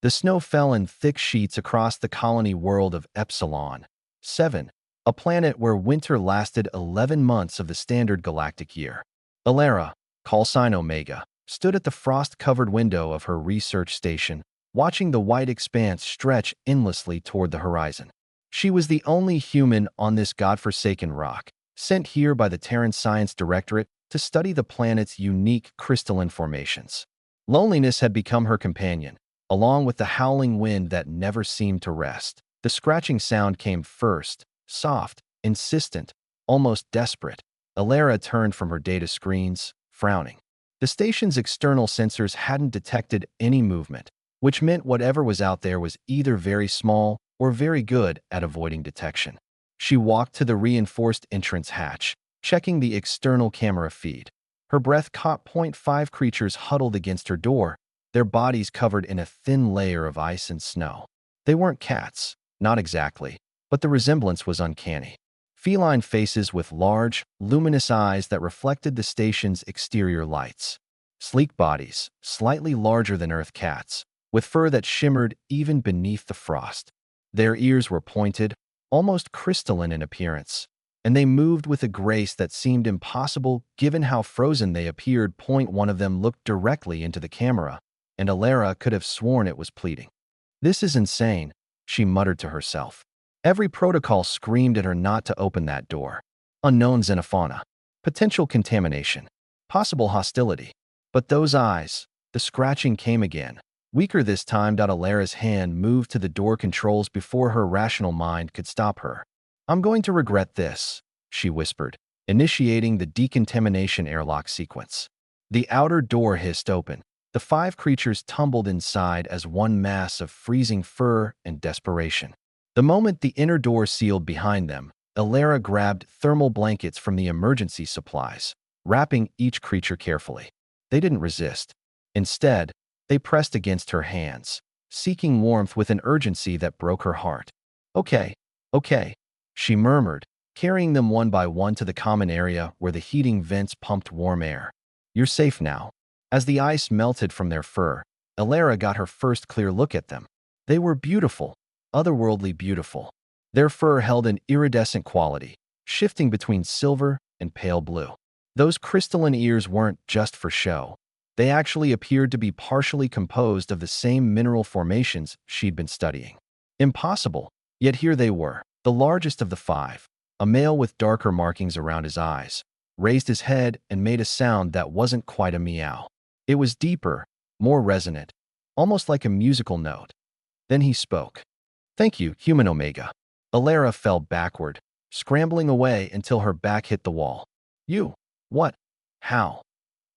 The snow fell in thick sheets across the colony world of Epsilon 7, a planet where winter lasted 11 months of the standard galactic year. Alara, call sign Omega, stood at the frost-covered window of her research station, watching the white expanse stretch endlessly toward the horizon. She was the only human on this godforsaken rock, sent here by the Terran Science Directorate to study the planet's unique crystalline formations. Loneliness had become her companion, along with the howling wind that never seemed to rest. The scratching sound came first, soft, insistent, almost desperate. Alara turned from her data screens, frowning. The station's external sensors hadn't detected any movement, which meant whatever was out there was either very small or very good at avoiding detection. She walked to the reinforced entrance hatch, checking the external camera feed. Her breath caught .5 creatures huddled against her door, their bodies covered in a thin layer of ice and snow. They weren't cats, not exactly, but the resemblance was uncanny. Feline faces with large, luminous eyes that reflected the station's exterior lights. Sleek bodies, slightly larger than Earth cats, with fur that shimmered even beneath the frost. Their ears were pointed, almost crystalline in appearance, and they moved with a grace that seemed impossible given how frozen they appeared. One of them looked directly into the camera, and Alara could have sworn it was pleading. "This is insane," she muttered to herself. Every protocol screamed at her not to open that door. Unknown xenofauna, potential contamination, possible hostility. But those eyes, the scratching came again. Weaker this time. Alara's hand moved to the door controls before her rational mind could stop her. "I'm going to regret this," she whispered, initiating the decontamination airlock sequence. The outer door hissed open. The 5 creatures tumbled inside as one mass of freezing fur and desperation. The moment the inner door sealed behind them, Alara grabbed thermal blankets from the emergency supplies, wrapping each creature carefully. They didn't resist. Instead, they pressed against her hands, seeking warmth with an urgency that broke her heart. Okay, she murmured, carrying them one by one to the common area where the heating vents pumped warm air. "You're safe now." As the ice melted from their fur, Alara got her first clear look at them. They were beautiful, otherworldly beautiful. Their fur held an iridescent quality, shifting between silver and pale blue. Those crystalline ears weren't just for show. They actually appeared to be partially composed of the same mineral formations she'd been studying. Impossible, yet here they were. The largest of the 5, a male with darker markings around his eyes, raised his head and made a sound that wasn't quite a meow. It was deeper, more resonant, almost like a musical note. Then he spoke. "Thank you, Human Omega." Alara fell backward, scrambling away until her back hit the wall. "You? What? How?"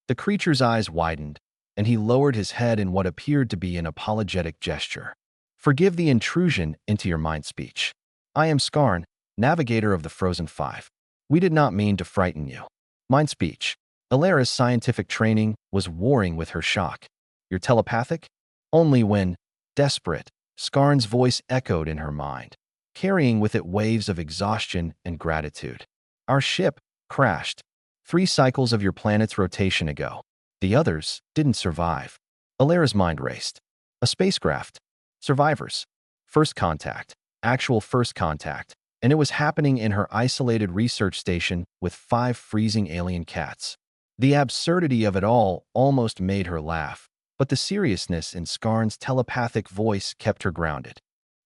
The creature's eyes widened, and he lowered his head in what appeared to be an apologetic gesture. "Forgive the intrusion into your mind speech. I am Skarn, navigator of the Frozen 5. We did not mean to frighten you." Mind speech. Alara's scientific training was warring with her shock. "You're telepathic?" Only when, desperate, Skarn's voice echoed in her mind, carrying with it waves of exhaustion and gratitude. "Our ship crashed 3 cycles of your planet's rotation ago. The others didn't survive." Alara's mind raced. A spacecraft. Survivors. First contact. Actual first contact. And it was happening in her isolated research station with 5 freezing alien cats. The absurdity of it all almost made her laugh, but the seriousness in Skarn's telepathic voice kept her grounded.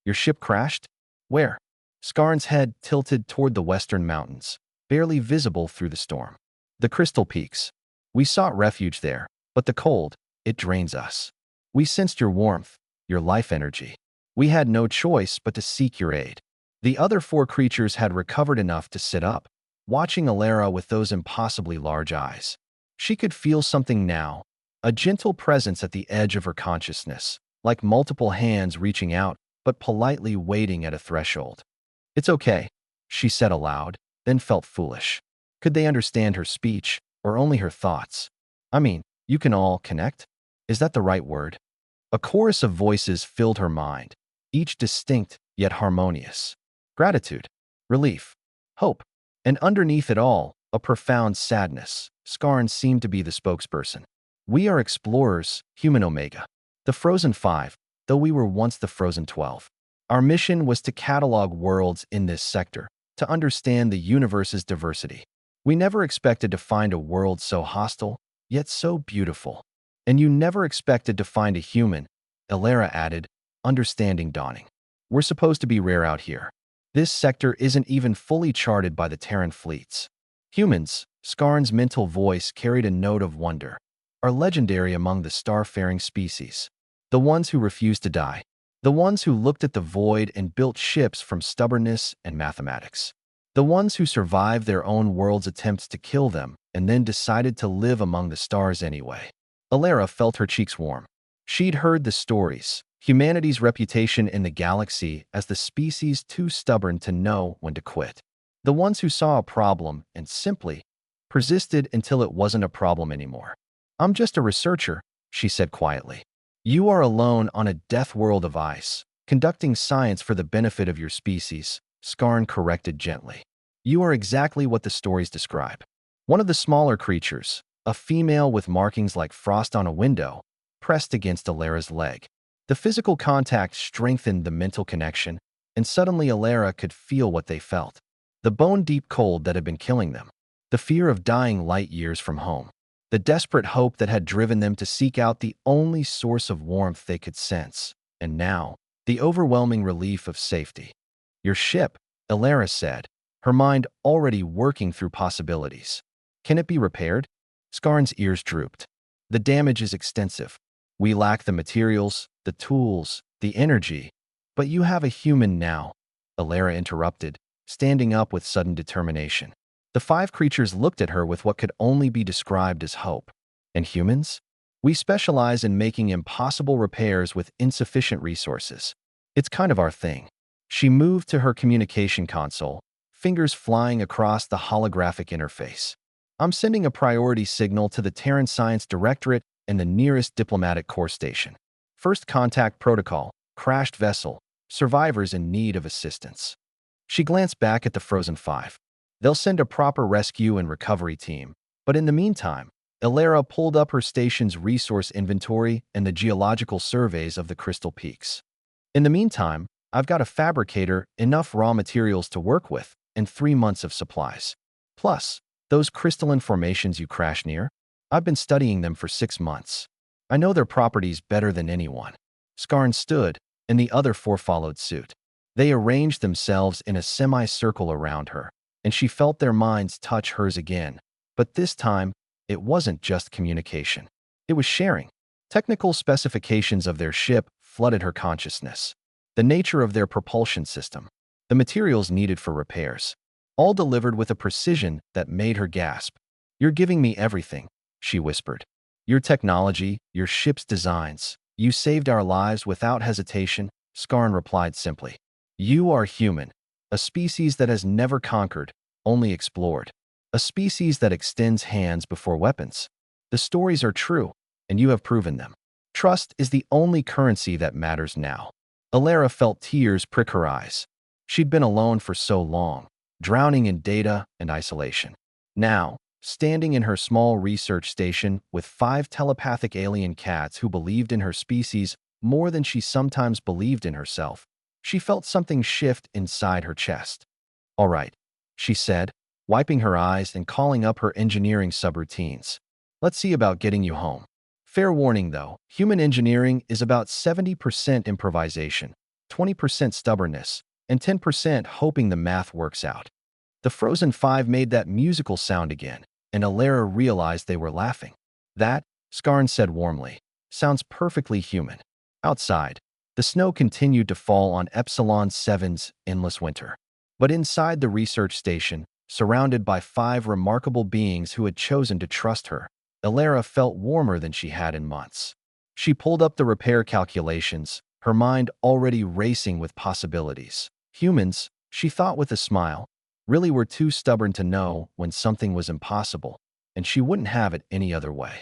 "Your ship crashed? Where?" Skarn's head tilted toward the western mountains, barely visible through the storm. "The Crystal Peaks. We sought refuge there, but the cold, it drains us. We sensed your warmth, your life energy. We had no choice but to seek your aid." The other 4 creatures had recovered enough to sit up, watching Alara with those impossibly large eyes. She could feel something now, a gentle presence at the edge of her consciousness, like multiple hands reaching out but politely waiting at a threshold. "It's okay," she said aloud, then felt foolish. Could they understand her speech, or only her thoughts? I mean, you can all connect? Is that the right word? A chorus of voices filled her mind, each distinct yet harmonious. Gratitude, relief, hope, and underneath it all, a profound sadness. Skarn seemed to be the spokesperson. "We are explorers, Human Omega. The Frozen 5, though we were once the Frozen 12. Our mission was to catalog worlds in this sector, to understand the universe's diversity. We never expected to find a world so hostile, yet so beautiful. And you never expected to find a human, Elara added, understanding dawning. We're supposed to be rare out here. This sector isn't even fully charted by the Terran fleets. Humans, Skarn's mental voice carried a note of wonder, are legendary among the star-faring species. The ones who refused to die. The ones who looked at the void and built ships from stubbornness and mathematics. The ones who survived their own world's attempts to kill them and then decided to live among the stars anyway. Elara felt her cheeks warm. She'd heard the stories, humanity's reputation in the galaxy as the species too stubborn to know when to quit. The ones who saw a problem and simply persisted until it wasn't a problem anymore. I'm just a researcher, she said quietly. You are alone on a death world of ice, conducting science for the benefit of your species, Skarn corrected gently. You are exactly what the stories describe. One of the smaller creatures, a female with markings like frost on a window, pressed against Alara's leg. The physical contact strengthened the mental connection, and suddenly Elara could feel what they felt. The bone-deep cold that had been killing them. The fear of dying light years from home. The desperate hope that had driven them to seek out the only source of warmth they could sense. And now, the overwhelming relief of safety. Your ship, Elara said, her mind already working through possibilities. Can it be repaired? Skarn's ears drooped. The damage is extensive. We lack the materials, the tools, the energy. But you have a human now, Elara interrupted, standing up with sudden determination. The five creatures looked at her with what could only be described as hope. And humans? We specialize in making impossible repairs with insufficient resources. It's kind of our thing. She moved to her communication console, fingers flying across the holographic interface. I'm sending a priority signal to the Terran Science Directorate and the nearest diplomatic corps station. First contact protocol, crashed vessel, survivors in need of assistance. She glanced back at the Frozen Five. They'll send a proper rescue and recovery team. But in the meantime, Elara pulled up her station's resource inventory and the geological surveys of the crystal peaks. In the meantime, I've got a fabricator, enough raw materials to work with, and 3 months of supplies. Plus, those crystalline formations you crashed near, I've been studying them for 6 months. I know their properties better than anyone. Skarn stood, and the other four followed suit. They arranged themselves in a semicircle around her, and she felt their minds touch hers again. But this time, it wasn't just communication. It was sharing. Technical specifications of their ship flooded her consciousness. The nature of their propulsion system. The materials needed for repairs. All delivered with a precision that made her gasp. You're giving me everything, she whispered. Your technology, your ship's designs. You saved our lives without hesitation, Skarn replied simply. You are human. A species that has never conquered, only explored. A species that extends hands before weapons. The stories are true, and you have proven them. Trust is the only currency that matters now. Elara felt tears prick her eyes. She'd been alone for so long, drowning in data and isolation. Now, standing in her small research station with 5 telepathic alien cats who believed in her species more than she sometimes believed in herself, she felt something shift inside her chest. All right, she said, wiping her eyes and calling up her engineering subroutines. Let's see about getting you home. Fair warning though, human engineering is about 70% improvisation, 20% stubbornness, and 10% hoping the math works out. The Frozen Five made that musical sound again, and Elara realized they were laughing. That, Skarn said warmly, sounds perfectly human. Outside, the snow continued to fall on Epsilon 7's endless winter. But inside the research station, surrounded by 5 remarkable beings who had chosen to trust her, Elara felt warmer than she had in months. She pulled up the repair calculations, her mind already racing with possibilities. Humans, she thought with a smile, really were too stubborn to know when something was impossible, and she wouldn't have it any other way.